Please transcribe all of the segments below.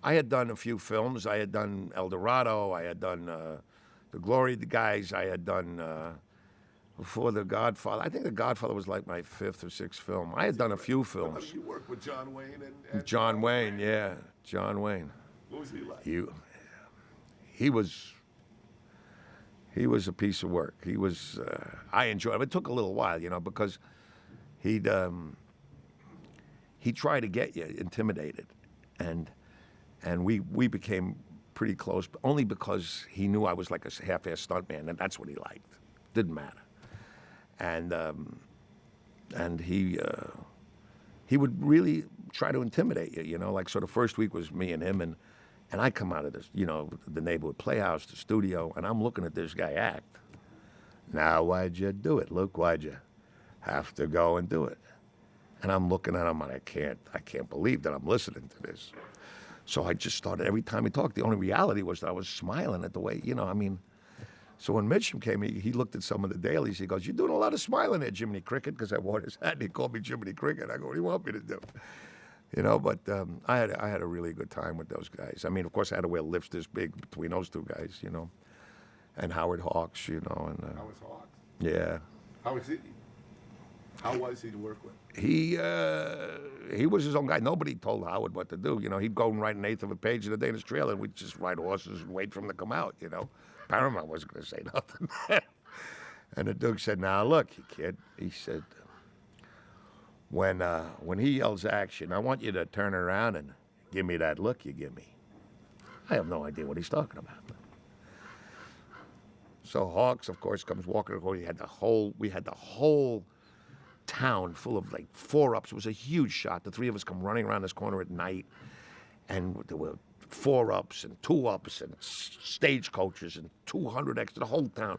I had done a few films. I had done El Dorado. I had done The Glory of the Guys. I had done before The Godfather. I think The Godfather was like my fifth or sixth film. I had done a few films. You worked with John Wayne and John Wayne, yeah, John Wayne. What was he like? He was a piece of work. He was. I enjoyed it. It took a little while, because he'd try to get you intimidated, and we became pretty close, but only because he knew I was like a half-ass stuntman, and that's what he liked. Didn't matter, and he would really try to intimidate you. Like so the first week was me and him, and I come out of this, the neighborhood playhouse, the studio, and I'm looking at this guy act. Now, why'd you do it, Luke? Why'd you have to go and do it? And I'm looking at him, and I can't believe that I'm listening to this. So I just started, every time he talked, the only reality was that I was smiling at the way, So when Mitchum came, he looked at some of the dailies. He goes, "You're doing a lot of smiling there, Jiminy Cricket," because I wore his hat, and he called me Jiminy Cricket. I go, "What do you want me to do?" But I had a really good time with those guys. I mean, of course, I had to wear lifts this big between those two guys, and Howard Hawks, and Howard Hawks. yeah. How was he? How was he to work with? He was his own guy. Nobody told Howard what to do. He'd go and write an eighth of a page in a day in his trailer, and we'd just ride horses and wait for him to come out. Paramount wasn't going to say nothing. And the Duke said, "Now look, kid," he said, when he yells action, I want you to turn around and give me that look you give me. I have no idea what he's talking about. So Hawks, of course, comes walking across. We had the whole town full of like 4-ups. It was a huge shot. The three of us come running around this corner at night, and there were 4-ups and 2-ups and stagecoaches and 200 extra, the whole town.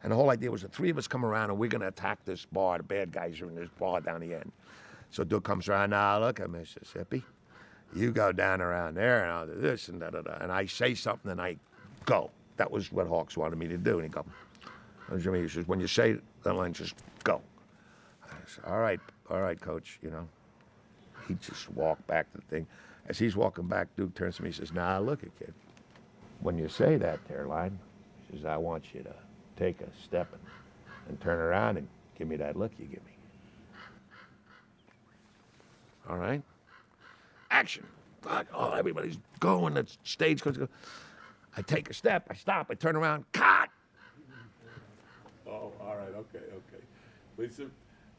And the whole idea was the three of us come around and we're going to attack this bar. The bad guys are in this bar down the end. So Duke comes around, "Now look at Mississippi. You go down around there and I'll do this and da-da-da." And I say something and I go. That was what Hawks wanted me to do. And he goes, he says, "When you say that line, just go." I said, all right, Coach, He just walked back to the thing. As he's walking back, Duke turns to me and says, "Now look at kid. When you say that there line," he says, "I want you to take a step and turn around and give me that look you give me." All right? Action. God, everybody's going. The stage goes. I take a step. I stop. I turn around. Cut. Oh, all right, okay. Lisa,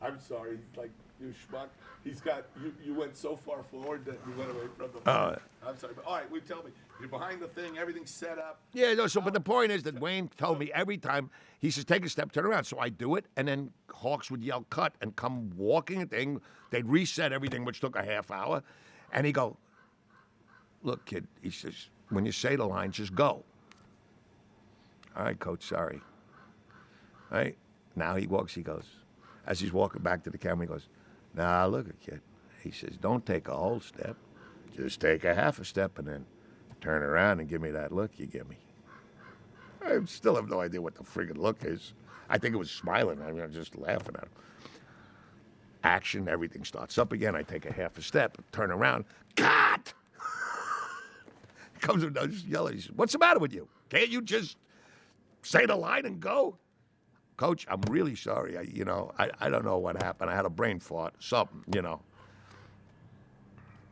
I'm sorry. He's like, you schmuck. He's got, you went so far forward that you went away from the I'm sorry. But all right, tell me. You're behind the thing. Everything's set up. Yeah, no, but the point is that Wayne told me every time, he says, "Take a step, turn around." So I do it, and then Hawks would yell, "Cut," and come walking a thing. They'd reset everything, which took a half hour. And he'd go, "Look, kid," he says, "when you say the line, just go." All right, Coach, sorry. All right? Now he walks, he goes, as he's walking back to the camera, he goes, "Now look, kid." He says, "Don't take a whole step. Just take a half a step and then turn around and give me that look you give me." I still have no idea what the friggin' look is. I think it was smiling. I mean, I'm just laughing at him. Action, everything starts up again. I take a half a step, turn around, cut! He comes and does yelling. He says, "What's the matter with you? Can't you just say the line and go?" "Coach, I'm really sorry. I don't know what happened. I had a brain fart, something.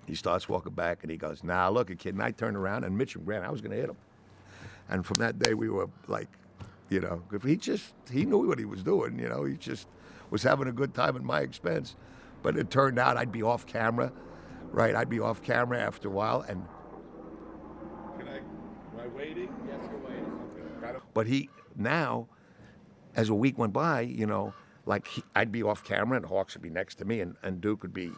He starts walking back and he goes, "Now look, kid." And I turned around and Mitchum ran. I was going to hit him. And from that day we were like, he knew what he was doing. He just was having a good time at my expense. But it turned out I'd be off camera, right? I'd be off camera after a while, and. Am I waiting? Yes, you're waiting. Okay. But now, as a week went by, I'd be off camera and Hawks would be next to me and Duke would be,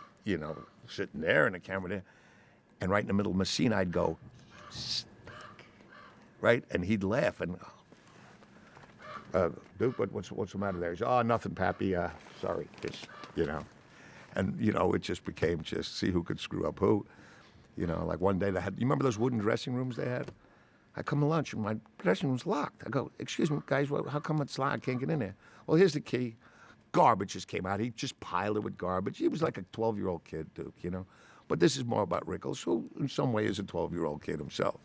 sitting there and the camera there. And right in the middle of my scene, I'd go, right? And he'd laugh and, "Duke, what's the matter there?" He said, "Oh, nothing, Pappy. Sorry." Just, And, it just became see who could screw up who. Like one day you remember those wooden dressing rooms they had? I come to lunch and my dressing room's locked. I go, "Excuse me, guys, how come it's locked? I can't get in there." "Well, here's the key." Garbage just came out. He just piled it with garbage. He was like a 12-year-old kid, Duke, But this is more about Rickles, who in some way is a 12-year-old kid himself.